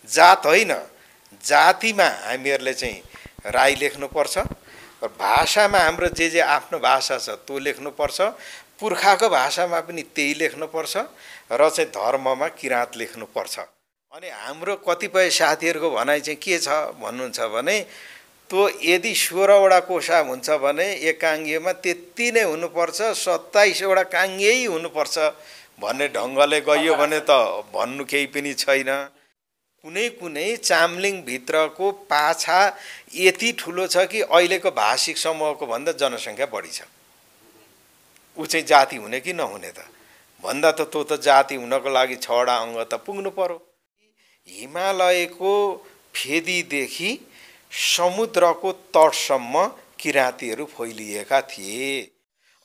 जात होइन, जातिमा हामीहरूले चाहिँ राई लेख्नुपर्छ। भाषामा हाम्रो जे आफ्नो भाषा छ त्यो लेख्नुपर्छ, पुर्खाको भाषामा पनि त्यही लेख्नुपर्छ र चाहिँ धर्ममा किराँत लेख्नुपर्छ। अनि हाम्रो कतिपय साथीहरूको भनाइ चाहिँ के छ भन्नुहुन्छ भने त्यो यदि 16वटा कोसा हुन्छ भने एकाङ्गीमा त्यति नै हुनुपर्छ, 27वटा काङ्गै हुनुपर्छ भन्ने ढङ्गले गइयो भने त भन्नु केही पनि छैन। कुनै कुनै चामलिङभित्रको पाछा यति ठुलो छ कि अहिलेको भाषिक समूहको भन्दा जनसङ्ख्या बढी छ। ऊ चाहिँ जाति हुने कि नहुने त भन्दा त त्यो त जाति हुनको लागि 6वटा अङ्ग त पुग्नु पर्यो। हिमालयको फेदीदेखि समुद्रको तटसम्म किराँतीहरू फैलिएका थिए।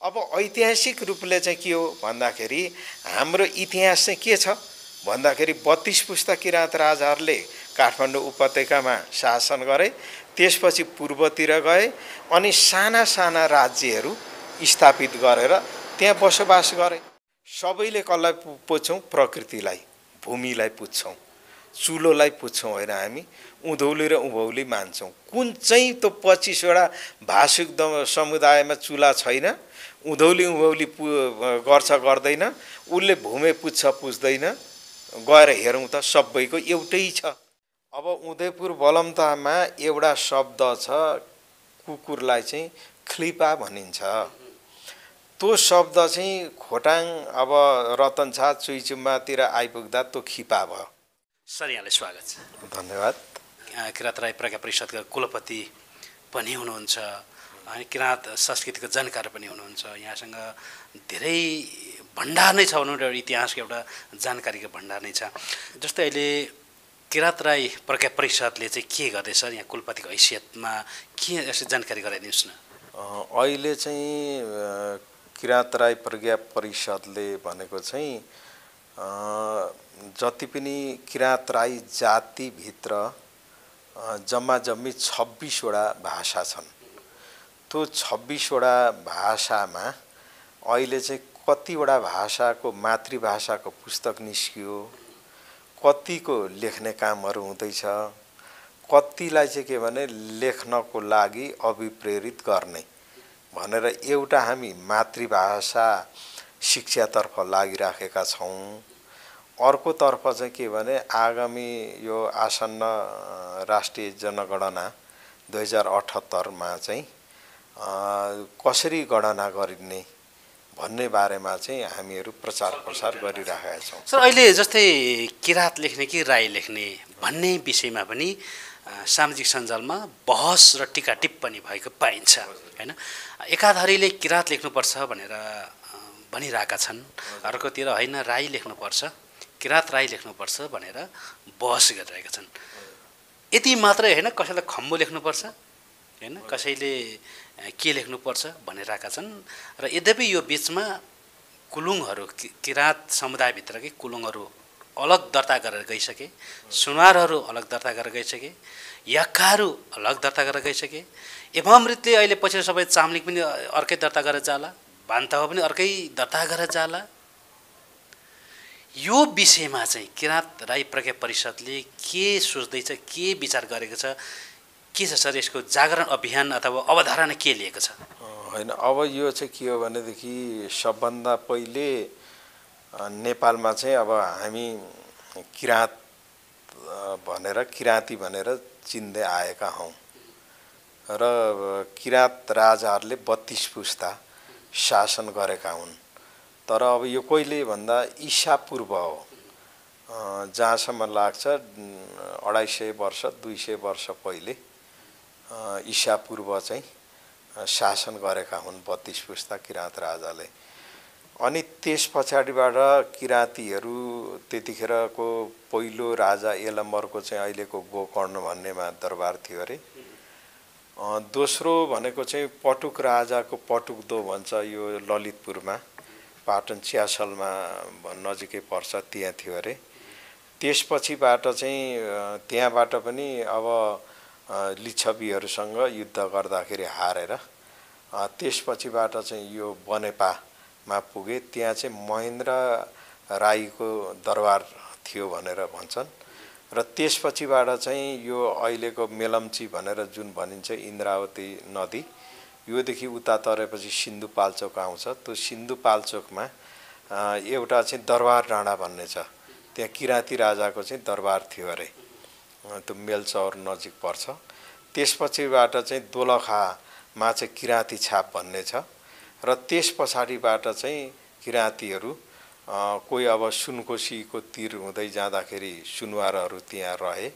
अब ऐतिहासिक रूपले चाहिँ के हो भन्दाखेरि हाम्रो इतिहास चाहिँ के छ भन्दाखेरि 32 पुस्ता किराँत राजाहरूले काठमाडौँ उपत्यकामा शासन गरे, त्यसपछि पूर्वतिर गए अनि साना साना राज्यहरू स्थापित गरेर त्यहाँ बसोबास गरे। सबैले कसलाई पुज्छौँ? प्रकृतिलाई, भूमिलाई पुज्छौँ, चुलोलाई पुज्छौँ होइन, हामी उँधौली र उँभौली मान्छौँ। कुन चाहिँ त्यो 25वटा भाषिक समुदायमा चुला छैन, उँधौली उँभौली गर्छ गर्दैन, उसले भूमि पुज्छ पुज्दैन, गएर हेरौँ त सबैको एउटै छ। अब उदयपुर बलमतामा एउटा शब्द छ, कुकुरलाई चाहिँ खलिपा भनिन्छ। त्यो शब्द चाहिँ खोटाङ अब रतनछाप चुइचुम्बातिर आइपुग्दा त्यो खिपा भयो। सर, यहाँलाई स्वागत छ। धन्यवाद। किराँत राई प्रज्ञा परिषदका कुलपति पनि हुनुहुन्छ अनि किराँत संस्कृतिको जानकार पनि हुनुहुन्छ। यहाँसँग धेरै भण्डार नै छ भनौँ, एउटा इतिहासको एउटा जानकारीको भण्डार नै छ। जस्तै अहिले किराँत राई प्रज्ञा परिषदले चाहिँ के गर्दैछ, यहाँ कुलपतिको हैसियतमा के यसो जानकारी गराइदिनुहोस् न। अहिले चाहिँ किराँत राई प्रज्ञा परिषदले भनेको चाहिँ जति पनि किराँत राई जातिभित्र जम्मा जम्मी 26वटा भाषा छन्। त्यो 26वटा भाषामा अहिले चाहिँ कतिवटा भाषाको मातृभाषाको पुस्तक निस्कियो, कतिको लेख्ने कामहरू हुँदैछ, कतिलाई चाहिँ के भने लेख्नको लागि अभिप्रेरित गर्ने भनेर एउटा हामी मातृभाषा शिक्षातर्फ लागिराखेका छौँ। अर्कोतर्फ चाहिँ के भने आगामी यो आसन्न राष्ट्रिय जनगणना 2078मा चाहिँ कसरी गणना गरिने भन्ने बारेमा चाहिँ हामीहरू प्रचार प्रसार गरिरहेका छौँ। सर, अहिले जस्तै किराँत लेख्ने कि राई लेख्ने भन्ने विषयमा पनि सामाजिक सञ्जालमा बहस र टिका टिप्पणी भएको पाइन्छ हैन। एकाधारीले किराँत लेख्नुपर्छ भनेर भनिरहेका छन्, अर्कोतिर होइन राई लेख्नुपर्छ, किराँत राई लेख्नुपर्छ भनेर बहस गरिरहेका छन्। यति मात्रै होइन, कसैलाई खम्बु लेख्नुपर्छ हैन, कसैले के लेख्नुपर्छ भनिरहेका छन्। र यद्यपि यो बिचमा कुलुङहरू, किराँत समुदायभित्रकै कुलुङहरू अलग दर्ता गरेर गइसके, सुनवारहरू अलग दर्ता गरेर गइसके, याक्काहरू अलग दर्ता गरेर गइसके, एवमृतले अहिले पछि सबै चामलिङ पनि अर्कै दर्ता गरेर जाला, बान्तवा पनि अर्कै दर्ता गरेर जाला। यो विषयमा चाहिँ किराँत राई प्रज्ञा परिषदले के सोच्दैछ, के विचार गरेको छ, के छ सर यसको जागरण अभियान अथवा अवधारणा के लिएको छ? होइन, अब यो चाहिँ के हो भनेदेखि सबभन्दा पहिले नेपालमा चाहिँ अब हामी किराँत भनेर, किराँती भनेर चिन्दै आएका हौँ र किराँत राजाहरूले 32 पुस्ता शासन गरेका हुन्। तर अब यो कहिले भन्दा ईसा पूर्व हो, जहाँसम्म लाग्छ 250 वर्ष 200 वर्ष पहिले ईसा पूर्व चाहिँ शासन गरेका हुन् 32 पुस्ता किराँत राजाले। अनि त्यस पछाडिबाट किराँतीहरू त्यतिखेरको पहिलो राजा यलम्बरको चाहिँ अहिलेको गोकर्ण भन्नेमा दरबार थियो अरे। दोस्रो भनेको चाहिँ पटुक राजाको पटुक दो भन्छ, यो ललितपुरमा पाटन च्यासलमा नजिकै पर्छ, त्यहाँ थियो अरे। त्यसपछिबाट चाहिँ त्यहाँबाट पनि अब लिच्छवीहरूसँग युद्ध गर्दाखेरि हारेर त्यसपछिबाट चाहिँ यो बनेपामा पुगे। त्यहाँ चाहिँ महेन्द्र राईको दरबार थियो भनेर भन्छन् र त्यसपछिबाट चाहिँ यो अहिलेको मेलम्ची भनेर जुन भनिन्छ इन्द्रावती नदी, योदेखि उता तरेपछि सिन्धुपाल्चोक आउँछ। त्यो सिन्धुपाल्चोकमा एउटा चाहिँ दरबार डाँडा भन्ने छ, त्यहाँ किराँती राजाको चाहिँ दरबार थियो अरे, त्यो मेलचौर नजिक पर्छ। त्यसपछिबाट चाहिँ दोलखामा चाहिँ किराँती छाप भन्ने छ र त्यस पछाडिबाट चाहिँ किराँतीहरू कोही अब सुनकोसीको तिर हुँदै जाँदाखेरि सुनवारहरू त्यहाँ रहे,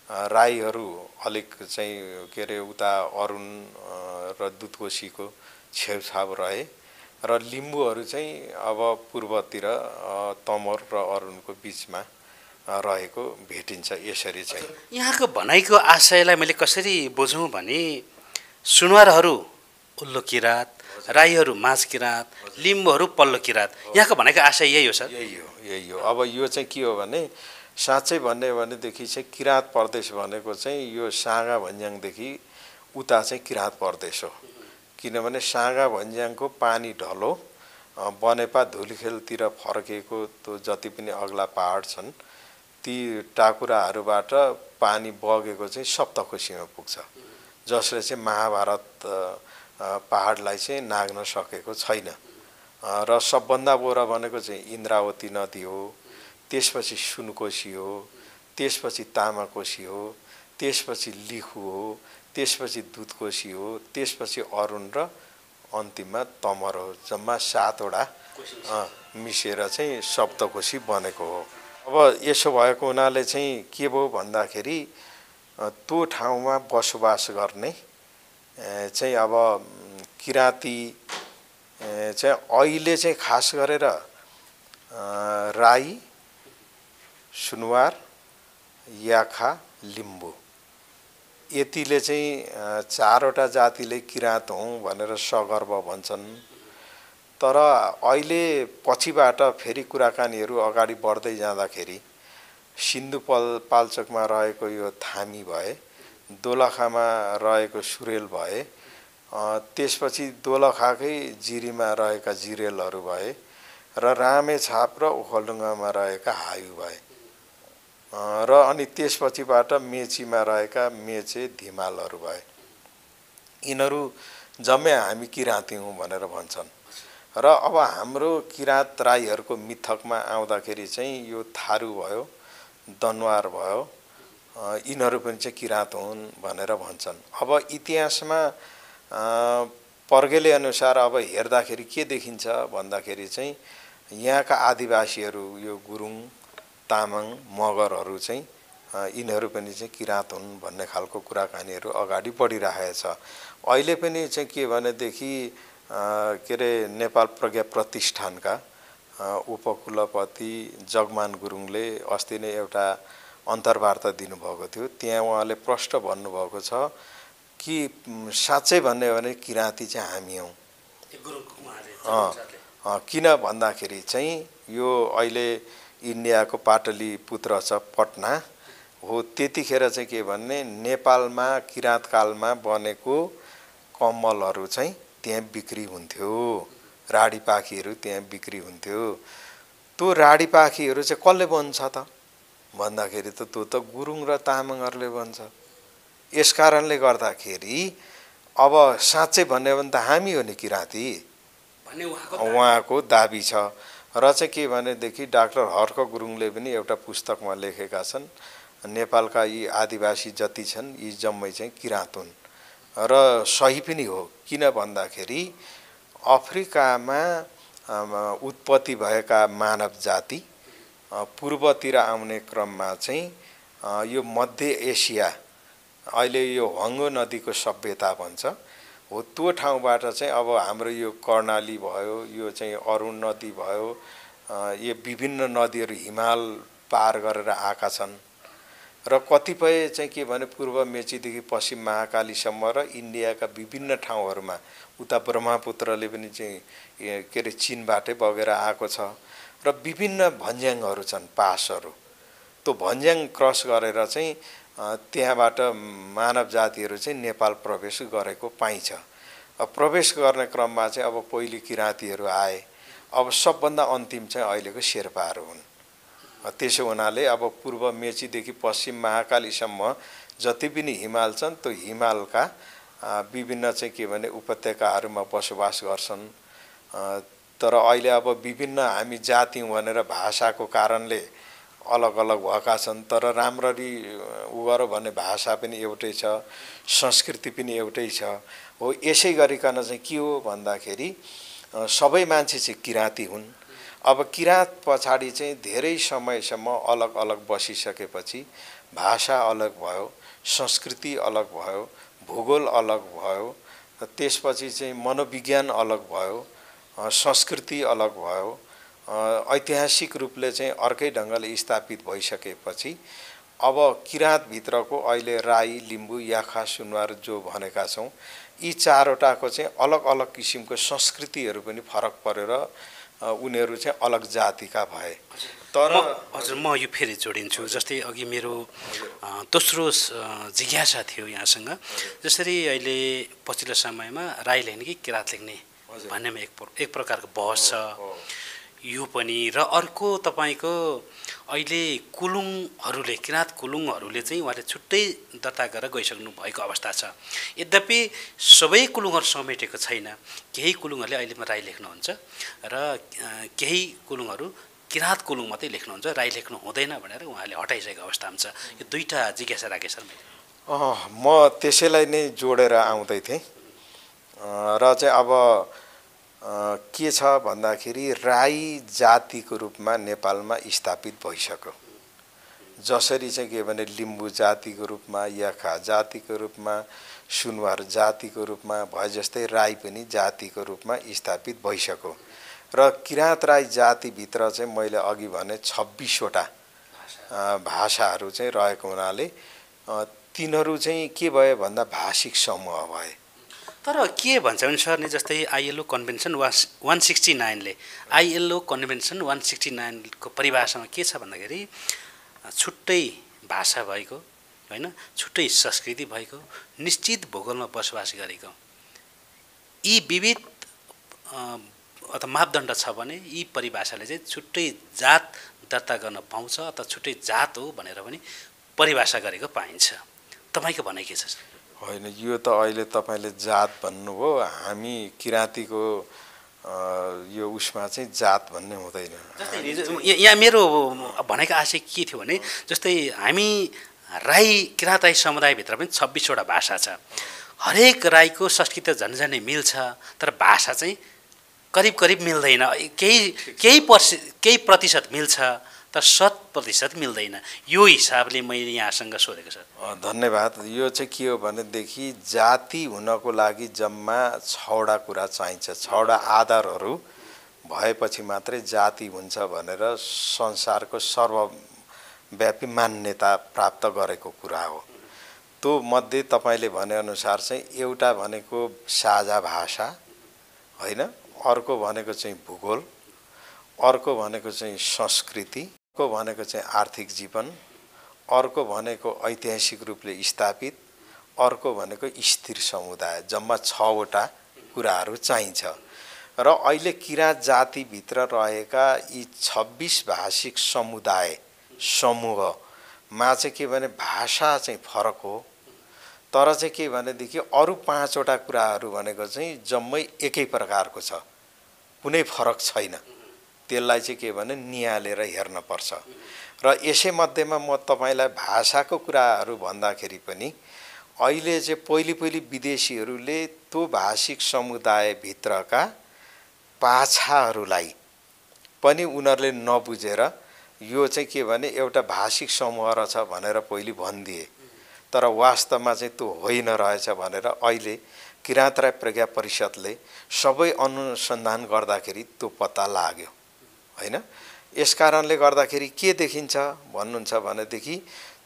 राईहरू अलिक चाहिँ के अरे उता अरुण र दुधकोसीको छेउछाउ रहे र लिम्बूहरू चाहिँ अब पूर्वतिर तमोर र अरुणको बिचमा रहेको भेटिन्छ। यसरी चाहिँ यहाँको भनाइको आशयलाई मैले कसरी बुझौँ भने सुनवारहरू उल्लो किराँत, राईहरू माझ किराँत, लिम्बूहरू पल्लो किराँत, यहाँको भनाइको आशय यही हो सर? यही हो। अब यो चाहिँ के हो भने साँच्चै भन्ने भनेदेखि चाहिँ किराँत प्रदेश भनेको चाहिँ यो साँगा भन्ज्याङदेखि उता चाहिँ किराँत प्रदेश हो। किनभने साँगा भन्ज्याङको पानी ढलो बनेपा धुलीखेलतिर फर्केको त्यो जति पनि अग्ला पहाड छन् ती टाकुराहरूबाट पानी बगेको चाहिँ सप्तकोशीमा पुग्छ, जसले चाहिँ महाभारत पहाडलाई चाहिँ नाग्न सकेको छैन। र सबभन्दा बोरा भनेको चाहिँ इन्द्रावती नदी हो, त्यसपछि सुनकोशी हो, त्यसपछि तामाकोशी हो, त्यसपछि लिखु हो, त्यसपछि दुधकोशी हो, त्यसपछि अरुण र अन्तिममा तमर हो। जम्मा 7 वटा मिसेर चाहिँ सप्तकोशी बनेको हो। अब यसो भएको हुनाले चाहिँ के भयो भन्दाखेरि त्यो ठाउँमा बसोबास गर्ने चाहिँ अब किराँती चाहिँ अहिले चाहिँ खास गरेर राई, सुनवार, याखा, लिम्बू यतिले चाहिँ 4 वटा जातिले किराँत हौँ भनेर सगर्व भन्छन्। तर अहिले पछिबाट फेरि कुराकानीहरू अगाडि बढ्दै जाँदाखेरि सिन्धुपाल्चोकमा रहेको यो थामी भए, दोलखामा रहेको सुरेल भए, त्यसपछि दोलखाकै जिरीमा रहेका जिरेलहरू भए र रामेछाप र ओखलढुङ्गामा रहेका हायु भए र अनि त्यसपछिबाट मेचीमा रहेका मेचे धिमालहरू भए। यिनीहरू जम्मै हामी किराँती हौँ भनेर भन्छन्। र अब हाम्रो किराँत राईहरूको मिथकमा आउँदाखेरि चाहिँ यो थारू भयो, दनवार भयो, यिनीहरू पनि चाहिँ किराँत हुन् भनेर भन्छन्। अब इतिहासमा पर्गेले अनुसार अब हेर्दाखेरि के देखिन्छ भन्दाखेरि चाहिँ यहाँका आदिवासीहरू यो गुरुङ, तामाङ, मगरहरू चाहिँ यिनीहरू पनि चाहिँ किराँत हुन् भन्ने खालको कुराकानीहरू अगाडि बढिरहेको छ। अहिले पनि चाहिँ के भनेदेखि के अरे नेपाल प्रज्ञा प्रतिष्ठानका उपकुलपति जगमान गुरुङले अस्ति नै एउटा अन्तर्वार्ता दिनुभएको थियो। त्यहाँ उहाँले प्रष्ट भन्नुभएको छ कि साँच्चै भन्ने हो भने किराँती चाहिँ हामी हौँ। किन भन्दाखेरि चाहिँ यो अहिले इन्डियाको पाटलीपुत्र छ पटना हो, त्यतिखेर चाहिँ के भन्ने नेपालमा किराँतकालमा बनेको कम्मलहरू चाहिँ त्यहाँ बिक्री हुन्थ्यो, राडीपाखीहरू त्यहाँ बिक्री हुन्थ्यो। त्यो राडीपाखीहरू चाहिँ कसले बन्छ त भन्दाखेरि त त्यो त गुरुङ र तामाङहरूले बन्छ। यस कारणले गर्दाखेरि अब साँच्चै भन्यो भने त हामी हो नि किराँती भन्ने उहाँको दाबी छ। र चाहिँ के भनेदेखि डाक्टर हर्क गुरुङले पनि एउटा पुस्तकमा लेखेका छन् नेपालका यी आदिवासी जति छन् यी जम्मै चाहिँ किराँत हुन्। र सही पनि हो। किन भन्दाखेरि अफ्रिकामा उत्पत्ति भएका मानव जाति पूर्वतिर आउने क्रममा चाहिँ यो मध्य एसिया अहिले यो हङ्गो नदीको सभ्यता भन्छ हो, त्यो ठाउँबाट चाहिँ अब हाम्रो यो कर्णाली भयो, यो चाहिँ अरुण नदी भयो, यो विभिन्न नदीहरू हिमाल पार गरेर आएका छन् र कतिपय चाहिँ के भने पूर्व मेचीदेखि पश्चिम महाकालीसम्म र इन्डियाका विभिन्न ठाउँहरूमा उता ब्रह्मपुत्रले पनि चाहिँ के अरे चीनबाटै बगेर आएको छ र विभिन्न भन्ज्याङहरू छन्, पासहरू। त्यो भन्ज्याङ क्रस गरेर चाहिँ त्यहाँबाट मानव जातिहरू चाहिँ नेपाल प्रवेश गरेको पाइन्छ। प्रवेश गर्ने क्रममा चाहिँ अब पहिले किराँतीहरू आए, अब सबभन्दा अन्तिम चाहिँ अहिलेको शेर्पाहरू हुन्। त्यसो हुनाले अब पूर्व मेचीदेखि पश्चिम महाकालीसम्म जति पनि हिमाल छन् त्यो हिमालका विभिन्न चाहिँ के भने उपत्यकाहरूमा बसोबास गर्छन्। तर अहिले अब विभिन्न हामी जाति भनेर भाषाको कारणले अलग अलग भएका छन्, तर राम्ररी उ गर भने भाषा पनि एउटै छ, संस्कृति पनि एउटै छ। हो यसै गरिकन चाहिँ के हो भन्दाखेरि सबै मान्छे चाहिँ किराँती हुन्। अब किराँत पछाडि चाहिँ धेरै समयसम्म अलग अलग बसिसकेपछि भाषा अलग भयो, संस्कृति अलग भयो, भूगोल अलग भयो, त्यसपछि चाहिँ मनोविज्ञान अलग भयो, संस्कृति अलग भयो, ऐतिहासिक रूपले चाहिँ अर्कै ढङ्गले स्थापित भइसकेपछि अब किराँतभित्रको अहिले राई, लिम्बू, याखा, सुनवार जो भनेका छौँ यी चारवटाको चाहिँ अलग अलग किसिमको संस्कृतिहरू पनि फरक परेर उनीहरू चाहिँ अलग जातिका भए। तर हजुर म यो फेरि जोडिन्छु। जस्तै अघि मेरो दोस्रो जिज्ञासा थियो यहाँसँग, जसरी अहिले पछिल्लो समयमा राई लेख्ने कि किराँत लेख्ने भन्नेमा एक प्रकारको बहस छ यो पनि, र अर्को तपाईँको अहिले कुलुङहरूले, किराँत कुलुङहरूले चाहिँ उहाँले छुट्टै दर्ता गरेर गइसक्नु भएको अवस्था छ। यद्यपि सबै कुलुङहरू समेटेको छैन, केही कुलुङहरूले अहिलेमा राई लेख्नुहुन्छ र केही कुलुङहरू किराँत कुलुङ मात्रै लेख्नुहुन्छ, राई लेख्नु हुँदैन भनेर उहाँले हटाइसकेको अवस्थामा छ। यो दुईवटा जिज्ञासा राखेँ सर मैले। म त्यसैलाई नै जोडेर आउँदै थिएँ र चाहिँ अब के छ भन्दाखेरि राई जातिको रूपमा नेपालमा स्थापित भइसक्यो। जसरी चाहिँ के भने लिम्बू जातिको रूपमा, याखा जातिको रूपमा, सुनवार जातिको रूपमा भए जस्तै राई पनि जातिको रूपमा स्थापित भइसक्यो। र किराँत राई जातिभित्र चाहिँ मैले अघि भने 26वटा भाषाहरू चाहिँ रहेको हुनाले तिनीहरू चाहिँ के भयो भन्दा भाषिक समूह भए। तर के भन्छ भने सर नि, जस्तै आइएलओ कन्भेन्सन 169ले आइएलओ कन्भेन्सन 169को परिभाषामा के छ भन्दाखेरि छुट्टै भाषा भएको होइन, छुट्टै संस्कृति भएको, निश्चित भूगोलमा बसोबास गरेको यी विविध अथवा मापदण्ड छ भने यी परिभाषाले चाहिँ छुट्टै जात दर्ता गर्न पाउँछ अथवा छुट्टै जात हो भनेर पनि परिभाषा गरेको पाइन्छ। तपाईँको भनाइ के छ? होइन, यो त अहिले तपाईँले जात भन्नुभयो। हामी किराँतीको यो उसमा चाहिँ जात भन्ने हुँदैन। जस्तै यहाँ मेरो भनेको आशय के थियो भने, जस्तै हामी राई, किराँत राई समुदायभित्र पनि 26वटा भाषा छ। हरेक राईको संस्कृति झन्झनै मिल्छ, तर भाषा चाहिँ करिब करिब मिल्दैन। केही प्रतिशत मिल्छ तर 100% मिल्दैन। यो हिसाबले मैले यहाँसँग सोधेको छ। धन्यवाद। यो चाहिँ के हो भनेदेखि जाति हुनको लागि जम्मा 6वटा कुरा चाहिन्छ। 6वटा आधारहरू भएपछि मात्रै जाति हुन्छ भनेर संसारको सर्वव्यापी मान्यता प्राप्त गरेको कुरा हो। त्यो मध्ये तपाईँले भनेअनुसार चाहिँ एउटा भनेको साझा भाषा होइन, अर्को भनेको चाहिँ भूगोल, अर्को भनेको चाहिँ संस्कृति, अर्को भनेको चाहिँ आर्थिक जीवन, अर्को भनेको ऐतिहासिक रूपले स्थापित, अर्को भनेको स्थिर समुदाय। जम्मा 6वटा कुराहरू चाहिन्छ। र अहिले किराँत जातिभित्र रहेका यी 26 भाषिक समुदाय समूहमा चाहिँ के भने भाषा चाहिँ फरक हो, तर चाहिँ के भनेदेखि अरू 5वटा कुराहरू भनेको चाहिँ जम्मै एकै प्रकारको छ, कुनै फरक छैन। त्यसलाई चाहिँ के भने निहालेर हेर्न पर्छ। र यसै मध्येमा म तपाईँलाई भाषाको कुराहरू भन्दाखेरि पनि अहिले चाहिँ पहिले विदेशीहरूले त्यो भाषिक समुदायभित्रका पाछाहरूलाई पनि उनीहरूले नबुझेर यो चाहिँ के भने एउटा भाषिक समूह रहेछ भनेर पहिले भनिदिए, तर वास्तवमा चाहिँ त्यो होइन रहेछ भनेर अहिले किराँत राई प्रज्ञा परिषदले सबै अनुसन्धान गर्दाखेरि त्यो पत्ता लाग्यो होइन। यसकारणले गर्दाखेरि के देखिन्छ भन्नुहुन्छ भनेदेखि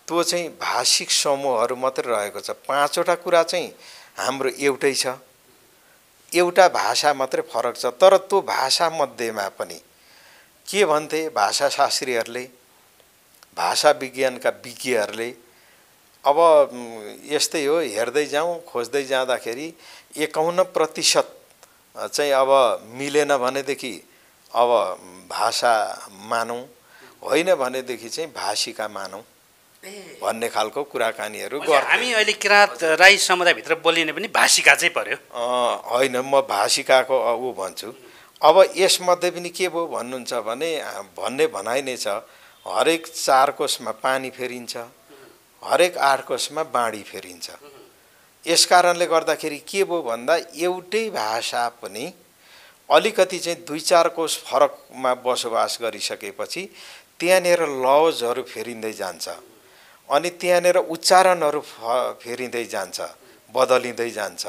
त्यो चाहिँ भाषिक समूहहरू मात्रै रहेको छ। 5वटा कुरा चाहिँ हाम्रो एउटै छ, एउटा भाषा मात्रै फरक छ। तर त्यो भाषा मध्येमा पनि के भन्थे भाषाशास्त्रीहरूले, भाषा विज्ञानका विज्ञहरूले, अब यस्तै हो, हेर्दै जाउँ खोज्दै जाँदाखेरि 51% चाहिँ अब मिलेन भनेदेखि अब भाषा मानौँ, होइन भनेदेखि चाहिँ भाषिका मानौँ भन्ने खालको कुराकानीहरू गर्छ। हामी अहिले किराँत राई समुदायभित्र बोलिने पनि भाषिका चाहिँ पर्यो। होइन, म भाषिकाको ऊ भन्छु। अब यसमध्ये पनि के भयो भन्नुहुन्छ भने भन्ने भनाइ नै छ, हरेक 4 कोसमा पानी फेरिन्छ, हरेक 8 कोसमा बाढी फेरिन्छ। यस कारणले गर्दाखेरि के भयो भन्दा एउटै भाषा पनि अलिकति चाहिँ 2-4 कोस फरकमा बसोबास गरिसकेपछि त्यहाँनिर लवजहरू फेरिँदै जान्छ अनि त्यहाँनिर उच्चारणहरू फेरिँदै जान्छ, बदलिँदै जान्छ।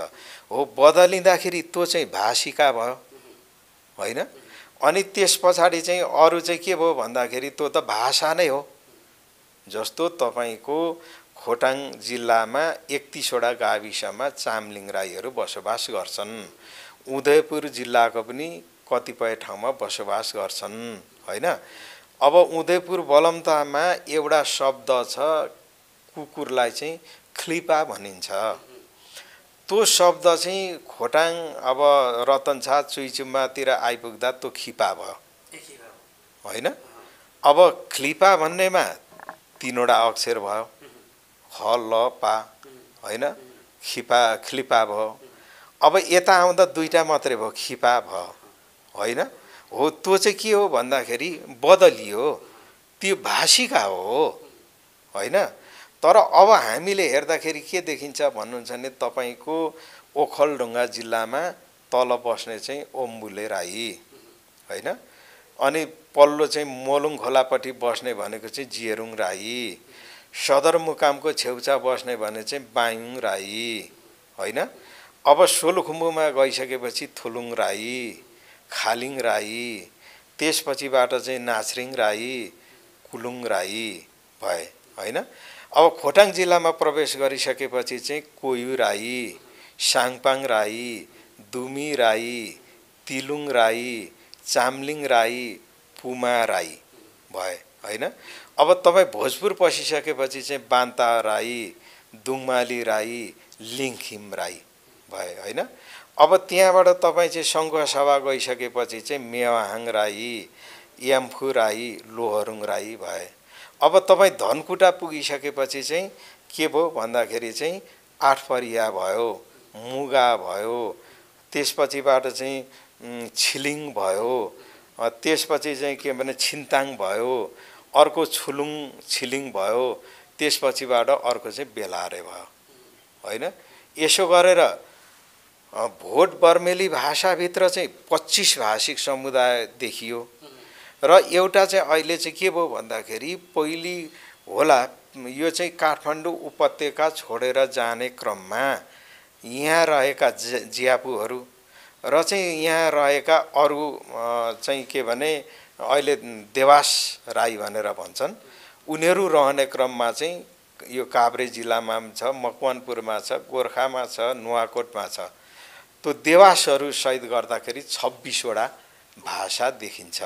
हो, बदलिँदाखेरि त्यो चाहिँ भाषिका भयो होइन। अनि त्यस पछाडि चाहिँ अरू चाहिँ के भयो भन्दाखेरि त्यो त भाषा नै हो। जस्तो तपाईँको खोटाङ जिल्लामा 31 वटा गाविसमा चामलिङ राईहरू बसोबास गर्छन्। उदयपुर जिल्लाको पनि कतिपय ठाउँमा बसोबास गर्छन् होइन। अब उदयपुर बलमतामा एउटा शब्द छ, कुकुरलाई चाहिँ खलिपा भनिन्छ। त्यो शब्द चाहिँ खोटाङ अब रतनछाप चुइचुम्बातिर आइपुग्दा त्यो खिपा भयो होइन। अब खलिपा भन्नेमा 3 वटा अक्षर भयो, ख ल पा होइन, खलिपा भयो। अब यता आउँदा 2टा मात्रै भयो, खिपा भयो होइन। हो, त्यो चाहिँ के हो भन्दाखेरि बदलियो, त्यो भाषिका हो होइन। तर अब हामीले हेर्दाखेरि के देखिन्छ भन्नुहुन्छ भने तपाईँको ओखलढुङ्गा जिल्लामा तल बस्ने चाहिँ ओम्बुले राई होइन, अनि पल्लो चाहिँ मोलुङ खोलापट्टि बस्ने भनेको चाहिँ जियरुङ राई, सदरमुकामको छेउछा बस्ने भने चाहिँ बायुङ राई होइन। अब सोलुखुम्बुमा गइसकेपछि थुलुङ राई, खालिङ राई, त्यसपछिबाट चाहिँ नाछरिङ राई, कुलुङ राई भए होइन। अब खोटाङ जिल्लामा प्रवेश गरिसकेपछि चाहिँ कोयु राई, साङपाङ राई, दुमी राई, तिलुङ राई, चामलिङ राई, पुमा राई भए होइन। अब तपाईँ भोजपुर पसिसकेपछि चाहिँ बान्ता राई, दुङमाली राई, लिङखिम राई भए होइन। अब त्यहाँबाट तपाईँ चाहिँ सङ्घसभा गइसकेपछि चाहिँ मेवाहाङ राई, याम्फू राई, लोहरुङ राई भए। अब तपाईँ धनकुटा पुगिसकेपछि चाहिँ के भयो भन्दाखेरि चाहिँ आठपरिया भयो, मुगा भयो, त्यसपछिबाट चाहिँ छिलिङ भयो, त्यसपछि चाहिँ के भने छिन्ताङ भयो, अर्को छुलुङ छिलिङ भयो, त्यसपछिबाट अर्को चाहिँ बेलारे भयो होइन। यसो गरेर भोट बर्मेली भाषाभित्र चाहिँ 25 भाषिक समुदाय देखियो। र एउटा चाहिँ अहिले चाहिँ के भयो भन्दाखेरि पहिले होला यो चाहिँ काठमाडौँ उपत्यका छोडेर जाने क्रममा यहाँ रहेका ज्यापुहरू र चाहिँ यहाँ रहेका अरू चाहिँ के भने अहिले देवास राई भनेर भन्छन्, उनीहरू रहने क्रममा चाहिँ यो काभ्रे जिल्लामा छ, मकवानपुरमा छ, गोर्खामा छ, नुवाकोटमा छ। त्यो देवासहरू सहित गर्दाखेरि 26 वटा भाषा देखिन्छ।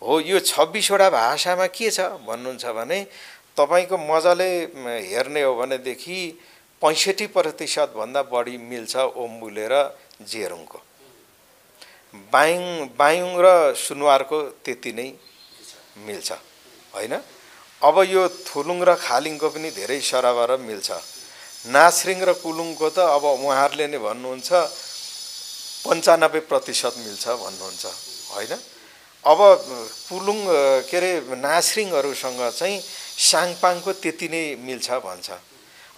हो, यो 26 वटा भाषामा के छ भन्नुहुन्छ भने तपाईँको मजाले हेर्ने हो भनेदेखि 65% भन्दा बढी मिल्छ ओम्बुले र जेरुङको। बायुङ र सुनवारको त्यति नै मिल्छ होइन। अब यो थुलुङ र खालिङको पनि धेरै सराबर मिल्छ। नाछरिङ र कुलुङको त अब उहाँहरूले नै भन्नुहुन्छ 95% मिल्छ भन्नुहुन्छ होइन। अब कुलुङ के अरे नाछरिङहरूसँग चाहिँ साङपाङको त्यति नै मिल्छ भन्छ।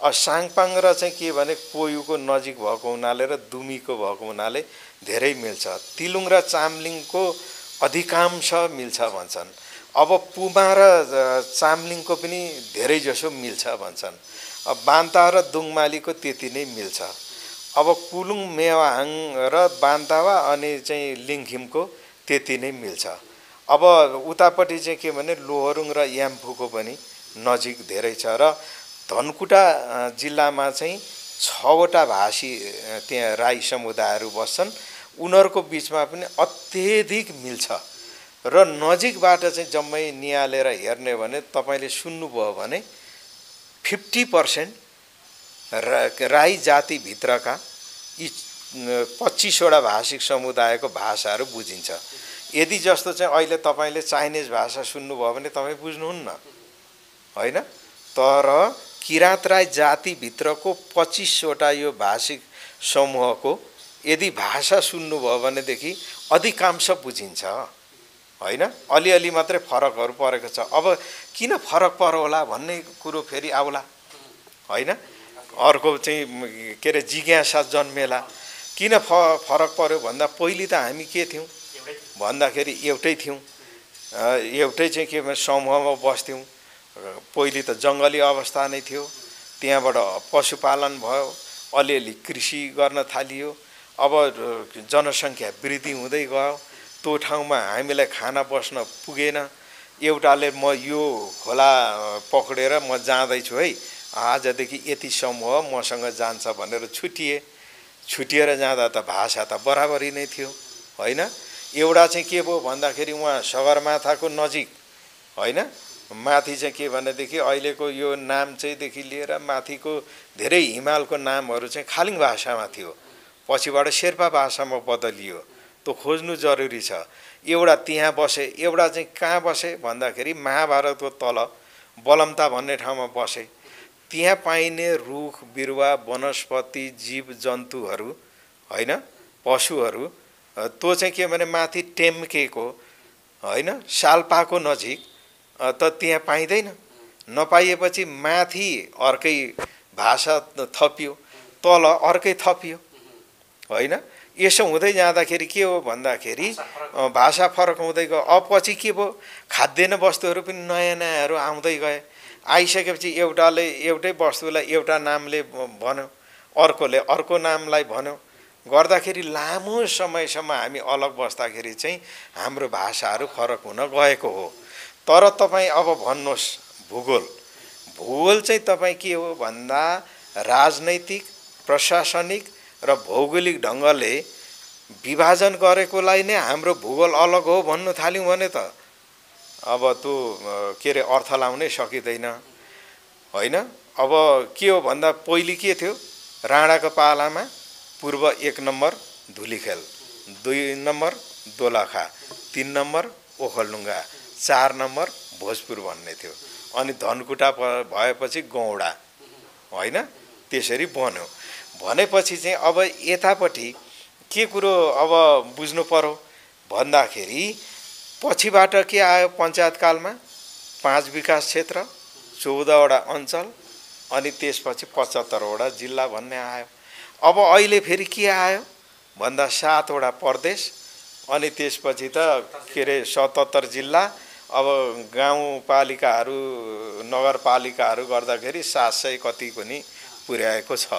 साङपाङ र चाहिँ के भने कोयुको नजिक भएको हुनाले र दुमीको भएको हुनाले धेरै मिल्छ। तिलुङ र चामलिङको अधिकांश मिल्छ भन्छन्। अब पुमा र चामलिङको पनि धेरै जसो मिल्छ भन्छन्। बान्ता र दुङमालीको त्यति नै मिल्छ। अब कुलुङ मेवाहाङ र बान्तावा अनि चाहिँ लिङखिमको त्यति नै मिल्छ। अब उतापट्टि चाहिँ के भने लोहरुङ र याम्फूको पनि नजिक धेरै छ। र धनकुटा जिल्लामा चाहिँ 6 वटा भाषी त्यहाँ राई समुदायहरू बस्छन्। उनीहरूको बिचमा पनि अत्यधिक मिल्छ। र नजिकबाट चाहिँ जम्मै निहालेर हेर्ने भने तपाईँले सुन्नुभयो भने 50% राई जातिभित्रका यी 25 वटा भाषिक समुदायको भाषाहरू बुझिन्छ। यदि जस्तो चाहिँ अहिले तपाईले चाइनिज भाषा सुन्नुभयो भने तपाईँ बुझ्नुहुन्न होइन। तर किराँत राई जातिभित्रको 25वटा यो भाषिक समूहको यदि भाषा सुन्नुभयो भनेदेखि अधिकांश बुझिन्छ होइन। अलिअलि मात्रै फरकहरू परेको छ। अब किन फरक पर्यो होला भन्ने कुरो फेरि आउला होइन। अर्को चाहिँ के अरे जिज्ञासा जन्मेला किन फरक पर्यो भन्दा पहिले त हामी के थियौँ भन्दाखेरि एउटै थियौँ, एउटै चाहिँ के भन्छ समूहमा बस्थ्यौँ। पहिले त जङ्गली अवस्था नै थियो, त्यहाँबाट पशुपालन भयो, अलिअलि कृषि गर्न थालियो। अब जनसङ्ख्या वृद्धि हुँदै गयो, त्यो ठाउँमा हामीलाई खाना बस्न पुगेन। एउटाले म यो खोला पक्रेर म जाँदैछु है, आजदेखि यति समूह मसँग जान्छ भनेर छुटिएर जाँदा त भाषा त बराबरी नै थियो होइन। एउटा चाहिँ के भयो भन्दाखेरि उहाँ सगरमाथाको नजिक होइन, माथि चाहिँ के भनेदेखि अहिलेको यो नाम चाहिँदेखि लिएर माथिको धेरै हिमालको नामहरू चाहिँ खालिङ भाषामा थियो, पछिबाट शेर्पा भाषामा बदलियो। त्यो खोज्नु जरुरी छ। एउटा त्यहाँ बसे, एउटा चाहिँ कहाँ बसे भन्दाखेरि महाभारतको तल बलम्ता भन्ने ठाउँमा बसे। त्यहाँ पाइने रुख बिरुवा वनस्पति जीव जन्तुहरू होइन, पशुहरू त्यो चाहिँ के भने माथि टेम्केको होइन साल्पाको नजिक त त्यहाँ पाइँदैन। नपाइएपछि माथि अर्कै भाषा थपियो, तल अर्कै थपियो होइन। यसो हुँदै जाँदाखेरि के हो भन्दाखेरि भाषा फरक हुँदै गयो। अब पछि के भयो, खाद्यान्न वस्तुहरू पनि नयाँ नयाँहरू आउँदै गए। आइसकेपछि एउटाले एउटै वस्तुलाई एउटा नामले भन्यो, अर्कोले अर्को नामलाई भन्यो, गर्दाखेरि लामो समयसम्म हामी अलग बस्दाखेरि चाहिँ हाम्रो भाषाहरू फरक हुन गएको हो। तर तपाईँ अब भन्नुहोस् भूगोल चाहिँ तपाईँ के हो भन्दा राजनैतिक प्रशासनिक र भौगोलिक ढङ्गले विभाजन गरेकोलाई नै हाम्रो भूगोल अलग हो भन्नु थाल्यौँ भने त अब त्यो के अरे अर्थ लाउनै सकिँदैन होइन। अब के हो भन्दा पहिले के थियो, राणाको पालामा पूर्व 1 number Dhulikhel, 2 number Dolakha, 3 number Okhaldhunga, 4 number Bhojpur भन्ने थियो। अनि धनकुटा भएपछि गौडा होइन, त्यसरी बन्यो। भनेपछि चाहिँ अब यतापट्टि के कुरो अब बुझ्नु पर्यो भन्दाखेरि पछिबाट के आयो, पञ्चायतकालमा 5 विकास क्षेत्र, 14वटा अञ्चल, अनि त्यसपछि 75वटा जिल्ला भन्ने आयो। अब अहिले फेरि के आयो भन्दा 7वटा प्रदेश, अनि त्यसपछि त के अरे 77 जिल्ला। अब गाउँपालिकाहरू नगरपालिकाहरू गर्दाखेरि 700 कति पनि पुर्याएको छ।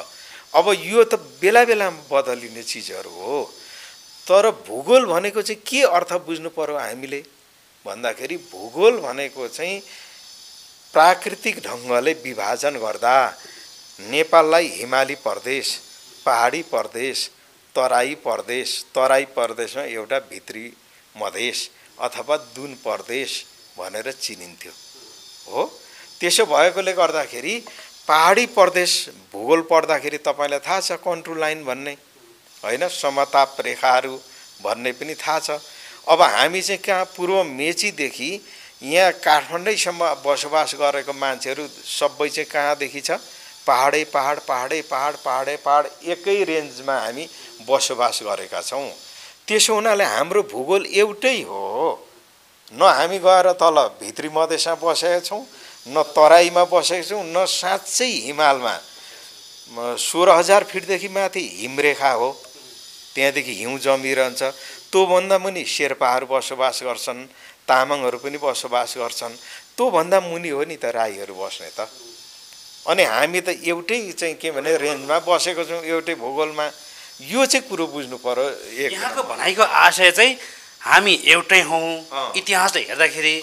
अब यो त बेला बेलामा बदलिने चिजहरू हो। तर भूगोल भनेको चाहिँ के अर्थ बुझ्नु पर्यो हामीले भन्दाखेरि भूगोल भनेको चाहिँ प्राकृतिक ढङ्गले विभाजन गर्दा नेपाललाई हिमाली प्रदेश, पहाडी प्रदेश, तराई प्रदेशमा एउटा भित्री मधेस अथवा दुन प्रदेश भनेर चिनिन्थ्यो हो। त्यसो भएकोले गर्दाखेरि पहाडी प्रदेश भूगोल पढ्दाखेरि तपाईँलाई थाहा छ कन्ट्रोल लाइन भन्ने होइन, समताप रेखाहरू भन्ने पनि थाहा छ। अब हामी चाहिँ कहाँ पूर्व मेचीदेखि यहाँ काठमाडौँसम्म बसोबास गरेको मान्छेहरू सबै चाहिँ कहाँदेखि छ, पहाडै पहाड एकै रेन्जमा हामी बसोबास गरेका छौँ। त्यसो हुनाले हाम्रो भूगोल एउटै हो। न हामी गएर तल भित्री मधेसमा बसेका छौँ, न तराईमा बसेका छौँ, न साँच्चै हिमालमा 16,000 फिटदेखि माथि हिमरेखा हो, त्यहाँदेखि हिउँ जमिरहन्छ। त्योभन्दा मुनि शेर्पाहरू बसोबास गर्छन्, तामाङहरू पनि बसोबास गर्छन्। त्योभन्दा मुनि हो नि त राईहरू बस्ने त। अनि हामी त एउटै चाहिँ के भने रेन्जमा बसेको छौँ, एउटै भूगोलमा। यो चाहिँ कुरो बुझ्नु पर्यो। यहाँको भनाइको आशय चाहिँ हामी एउटै हौँ। इतिहासले हेर्दाखेरि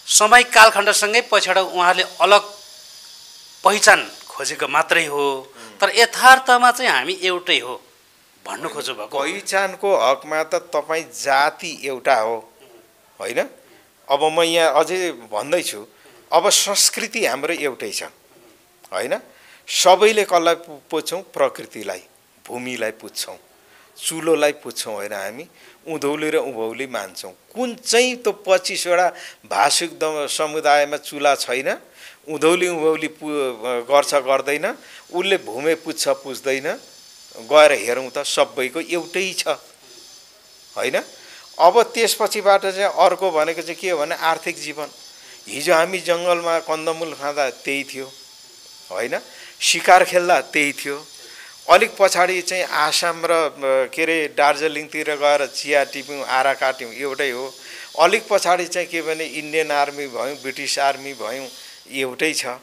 समय कालखण्डसँगै पछाडि उहाँहरूले अलग पहिचान खोजेको मात्रै हो, तर यथार्थमा चाहिँ हामी एउटै हो भन्नु खोज्नु भएको। पहिचानको हकमा त तपाईँ जाति एउटा हो होइन। अब म यहाँ अझै भन्दैछु, अब संस्कृति हाम्रो एउटै छ होइन। सबैले कसलाई पुज्छौँ, प्रकृतिलाई, भूमिलाई पुज्छौँ चुलोलाई पुज्छौँ होइन, हामी उँधौली र उँभौली मान्छौँ। कुन चाहिँ त्यो 25वटा भाषिक समुदायमा चुला छैन, उँधौली उँभौली गर्छ गर्दैन, उसले भूमे पुज्छ पुज्दैन, गएर हेरौँ त सबैको एउटै छ होइन। अब त्यसपछिबाट चाहिँ अर्को भनेको चाहिँ के हो भने आर्थिक जीवन। हिजो हामी जङ्गलमा कन्दमूल खाँदा त्यही थियो होइन, शिकार खेल्दा त्यही थियो। अलिक पछाडि चाहिँ आसाम र के अरे दार्जिलिङतिर गएर चिया टिप्यौँ, आरा काट्यौँ, एउटै हो। अलिक पछाडि चाहिँ के भने इन्डियन आर्मी भयौँ, ब्रिटिस आर्मी भयौँ, एउटै छ।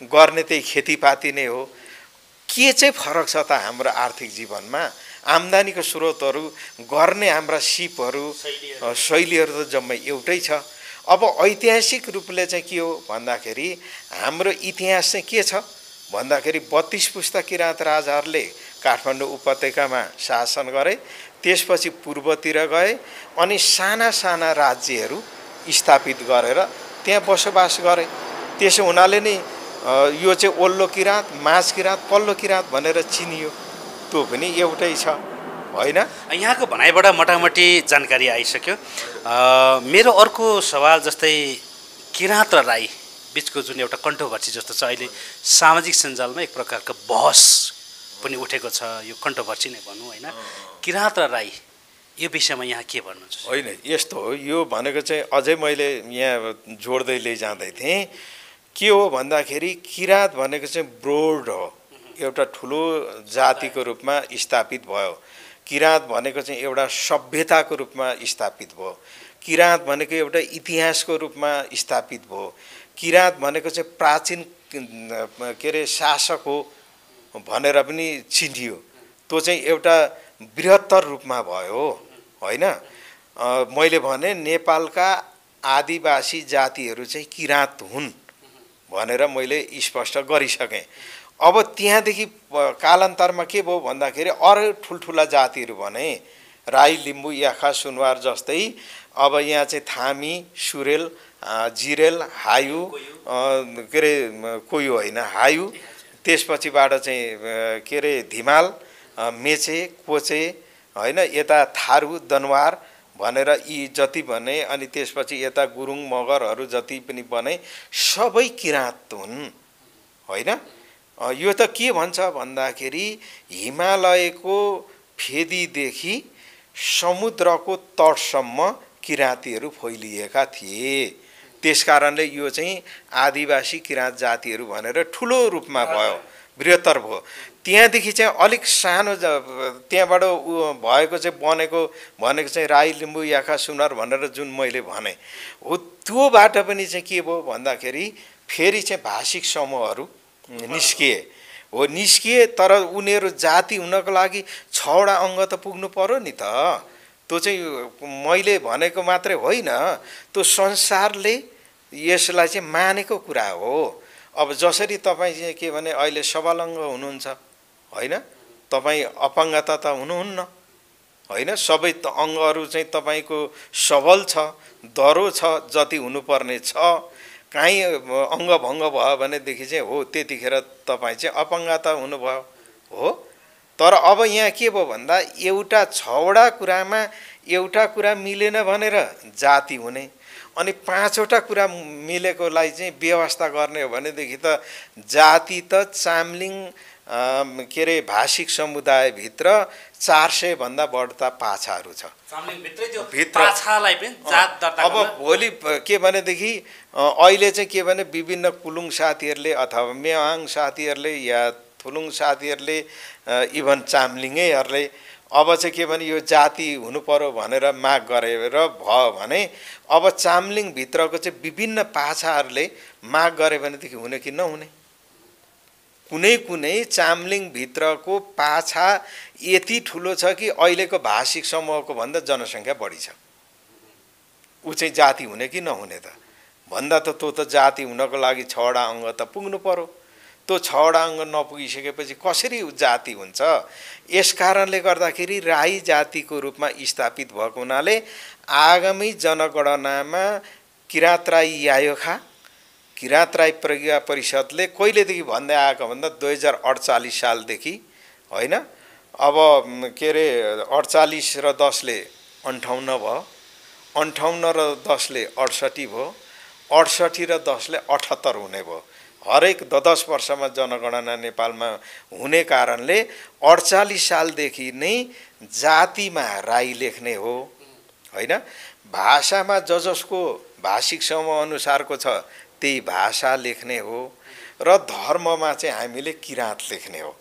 गर्ने त्यही खेतीपाती नै हो। के चाहिँ फरक छ त हाम्रो आर्थिक जीवनमा? आम्दानीको स्रोतहरू, गर्ने हाम्रा सिपहरू, शैलीहरू त जम्मै एउटै छ। अब ऐतिहासिक रूपले चाहिँ के हो भन्दाखेरि हाम्रो इतिहास चाहिँ के छ भन्दाखेरि 32 पुस्ता किराँत राजाहरूले काठमाडौँ उपत्यकामा शासन गरे, त्यसपछि पूर्वतिर गए, अनि साना साना राज्यहरू स्थापित गरेर त्यहाँ बसोबास गरे। त्यसो हुनाले नै यो चाहिँ ओल्लो किराँत, माझ किराँत, पल्लो किराँत भनेर चिनियो। त्यो पनि एउटै छ होइन। यहाँको भनाइबाट मोटामोटी जानकारी आइसक्यो। मेरो अर्को सवाल जस्तै किराँत र राई बिचको जुन एउटा कन्ट्रोभर्सी जस्तो छ, अहिले सामाजिक सञ्जालमा एक प्रकारको बहस पनि उठेको छ, यो कन्ट्रोभर्सी नै भनौँ होइन। किराँत र राई यो विषयमा यहाँ के भन्नुहुन्छ? होइन, यस्तो हो, यो भनेको चाहिँ अझै मैले यहाँ जोड्दै लैजाँदै थिएँ। के हो भन्दाखेरि किराँत भनेको चाहिँ ब्रोड हो, एउटा ठुलो जातिको रूपमा स्थापित भयो। किराँत भनेको चाहिँ एउटा सभ्यताको रूपमा स्थापित भयो। किराँत भनेको एउटा इतिहासको रूपमा स्थापित भयो। किराँत भनेको चाहिँ प्राचीन के अरे शासक हो भनेर पनि चिनियो। त्यो चाहिँ एउटा बृहत्तर रूपमा भयो होइन। मैले भने नेपालका आदिवासी जातिहरू चाहिँ किराँत हुन् भनेर मैले स्पष्ट गरिसकेँ। अब त्यहाँदेखि कालान्तरमा के भयो भन्दाखेरि अरू ठुल्ठुला जातिहरू भने राई, लिम्बू, याखा, सुनवार जस्तै अब यहाँ चाहिँ थामी, सुरेल, जिरेल, हायु, के अरे कोयु होइन, हायु, त्यसपछिबाट चाहिँ के अरे धिमाल, मेचे, कोचे होइन, यता थारू, दनवार भनेर यी जति भने, अनि त्यसपछि यता गुरुङ मगरहरू जति पनि बने सबै किराँत हुन् होइन। यो त के भन्छ भन्दाखेरि हिमालयको फेदीदेखि समुद्रको तटसम्म किराँतीहरू फैलिएका थिए। त्यसकारणले यो चाहिँ आदिवासी किराँत जातिहरू भनेर ठुलो रूपमा भयो, बृहत्तर भयो। त्यहाँदेखि चाहिँ अलिक सानो त्यहाँबाट भएको चाहिँ भनेको चाहिँ राई, लिम्बू, याखा, सुनार भनेर जुन मैले भने हो, त्योबाट पनि चाहिँ के भयो भन्दाखेरि फेरि चाहिँ भाषिक समूहहरू निस्किए हो, निस्किए। तर उनीहरू जाति हुनको लागि 6वटा अङ्ग त पुग्नु पर्यो नि त। त्यो चाहिँ मैले भनेको मात्रै होइन, त्यो संसारले यसलाई चाहिँ मानेको कुरा हो। अब जसरी तपाईँ चाहिँ के भने अहिले सबलङ्ग हुनुहुन्छ होइन, तपाईँ अपाङ्गता त हुनुहुन्न होइन, सबै अङ्गहरू चाहिँ तपाईँको सबल छ, दरो छ, जति हुनुपर्ने छ। काहीँ अङ्गभङ्ग भयो भनेदेखि चाहिँ हो त्यतिखेर तपाईँ चाहिँ अपाङ्गता हुनुभयो हो। तर अब यहाँ के भयो भन्दा एउटा 6वटा कुरामा एउटा कुरा मिलेन भनेर जाति हुने, अनि 5वटा कुरा मिलेकोलाई चाहिँ व्यवस्था गर्ने हो भनेदेखि त जाति त चामलिङ के अरे भाषिक समुदायभित्र 400 भन्दा बढ्ता पाछाहरू छ। अब भोलि के भनेदेखि अहिले चाहिँ के भने विभिन्न कुलुङ साथीहरूले अथवा मेवाङ साथीहरूले या थुलुङ साथीहरूले इभन चामलिङैहरूले अब चाहिँ के भने यो जाति हुनु पर्यो भनेर माग गरेर भयो भने अब चामलिङभित्रको चाहिँ विभिन्न पाछाहरूले माग गरे भनेदेखि हुने कि नहुने? कुनै कुनै चामलिङभित्रको पाछा यति ठुलो छ कि अहिलेको भाषिक समूहको भन्दा जनसङ्ख्या बढी छ। ऊ चाहिँ जाति हुने कि नहुने त भन्दा त त्यो त जाति हुनको लागि 6वटा अङ्ग त पुग्नु पर्यो। त्यो 6वटा अङ्ग नपुगिसकेपछि कसरी जाति हुन्छ? यस कारणले गर्दाखेरि राई जातिको रूपमा स्थापित भएको हुनाले आगामी जनगणनामा किराँत राई यायोखा किराँत राई प्रज्ञा परिषदले कहिलेदेखि भन्दै आएको भन्दा 2048 सालदेखि होइन अब के अरे 48 र 10ले 58 भयो, 58 र 10ले 68 भयो, 68 र 10ले 78 हुने भयो। हरेक 10 वर्षमा जनगणना नेपालमा हुने कारणले 48 सालदेखि नै जातिमा राई लेख्ने हो हैन। भाषामा जसको भाषिक समूह अनुसारको छ त्यही भाषा लेख्ने हो र धर्ममा चाहिँ हामीले किराँत लेख्ने हो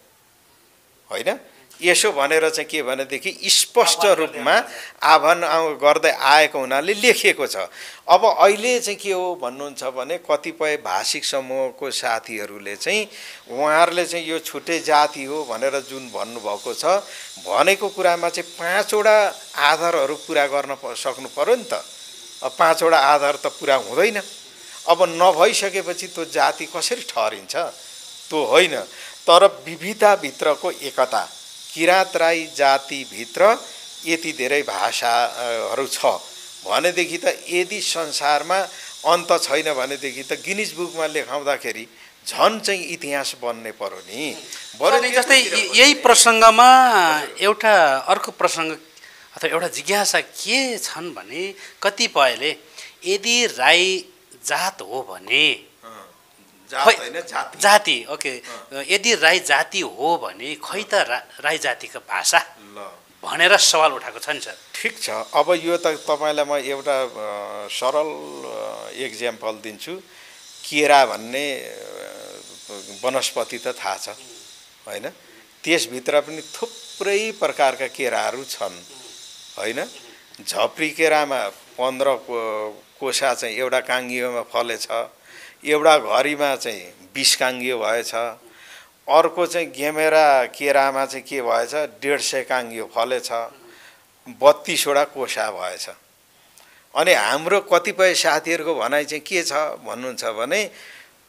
हैन। यसो भनेर चाहिँ के भनेदेखि स्पष्ट रूपमा आह्वान गर्दै आएको हुनाले लेखिएको छ। अब अहिले चाहिँ के हो भन्नुहुन्छ भने कतिपय भाषिक समूहको साथीहरूले चाहिँ उहाँहरूले चाहिँ यो छुट्टै जाति हो भनेर जुन भन्नुभएको छ भनेको कुरामा चाहिँ 5 वटा आधारहरू पुरा गर्न सक्नु पर्यो नि त। अब 5 वटा आधार त पुरा हुँदैन। अब नभइसकेपछि त्यो जाति कसरी ठहरिन्छ? त्यो होइन। तर विविधताभित्रको एकता, किराँत राई जातिभित्र यति धेरै भाषाहरू छ भनेदेखि त यदि संसारमा अन्त छैन भनेदेखि त गिनिज बुकमा लेखाउँदाखेरि झन् चाहिँ इतिहास बन्ने पर्यो नि। बरु जस्तै यही प्रसङ्गमा एउटा अर्को प्रसङ्ग अथवा एउटा जिज्ञासा के छन् भने कतिपयले यदि राई जात हो भने जाति ओके, यदि राई जाति हो भने खै त राई जातिको भाषा भनेर सवाल उठाएको छ नि सर। ठिक छ। अब यो त तपाईलाई म एउटा सरल एक्जाम्पल दिन्छु। केरा भन्ने वनस्पति त थाहा छ हैन। त्यसभित्र पनि थुप्रै प्रकारका केराहरू छन् हैन। झप्री केरामा 15 कोसा चाहिँ एउटा काङ्गियोमा फलेछ, एउटा घरीमा चाहिँ 20 काङ्गियो भएछ, अर्को चाहिँ गेमेरा केरामा चाहिँ के भएछ 150 काङ्गियो फलेछ, 32 वटा कोसा भएछ। अनि हाम्रो कतिपय साथीहरूको भनाइ चाहिँ के छ भन्नुहुन्छ भने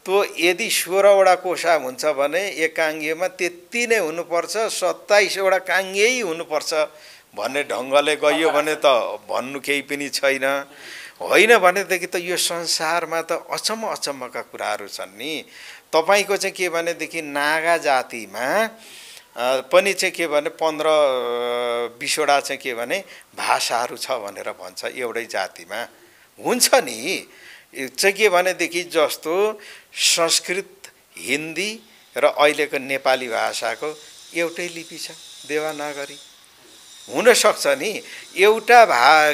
त्यो यदि 16 वटा कोसा हुन्छ भने एक काङ्गियोमा त्यति नै हुनुपर्छ, 27 वटा काङ्गियै हुनुपर्छ भन्ने ढङ्गले गइयो भने त भन्नु केही पनि छैन। होइन भनेदेखि त यो संसारमा त अचम्मका कुराहरू छन् नि। तपाईको चाहिँ के भनेदेखि नागा जातिमा पनि चाहिँ के भने 15-20 वटा चाहिँ के भने भाषाहरू छ भनेर भन्छ एउटै जातिमा। हुन्छ नि चाहिँ के भनेदेखि जस्तो संस्कृत, हिन्दी र अहिलेको नेपाली भाषाको एउटै लिपि छ देवनागरी। हुन सक्छ नि एउटा